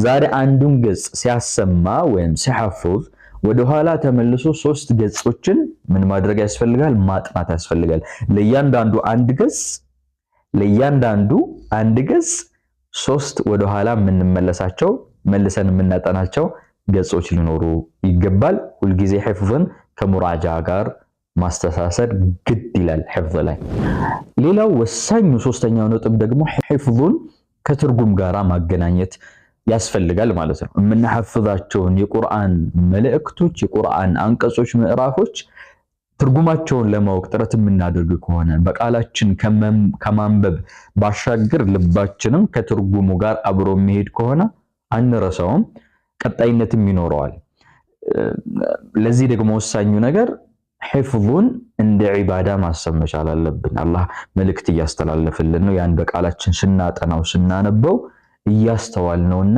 ዛሬ አንዱን ገጽ ሲያሰማ ወይም ሲሐፍዝ ወደ ኋላ ተመልሶ 3 ገጾችን ምን ማድረግ ያስፈልጋል ማጥናት ያስፈልጋል ለእያንዳንዱ አንድ ገጽ 3 ወደ ኋላ የምንመለሳቸው መልሰን የምናጠናቸው ገጾች ሊኖሩ ይገባል ሁሉ ጊዜ حفظን ከሙራጃ ጋር ማስተሳሰር ግድ ይላል حفظ ላይ ሌላው ወሳኙ ሶስተኛው ነጥብ ደግሞ حفظን ከትርጉም ጋራ ማገናኘት ያስፈልጋል ማለት ነው የምንሐፍዛቸውን የቁርአን መልእክቶች የቁርአን አንቀጾች ምዕራፎች ትርጉማቸውን ለማወቅ ጥረት የምናደርግ ከሆነ በቃላችን ከማንበብ ባሻገር ልባችንም ከትርጉሙ ጋር አብሮ የሚሄድ ከሆነ አንረሳውም ቀጣይነትም ይኖረዋል ለዚህ ደግሞ ወሳኙ ነገር حفظን እንደ ዒባዳ ማሰብ መቻል አለብን አላህ መልእክት ያስተላልፍልን ነው ያን በቃላችን ስናጠናው ስናነበው እያስተዋልነውና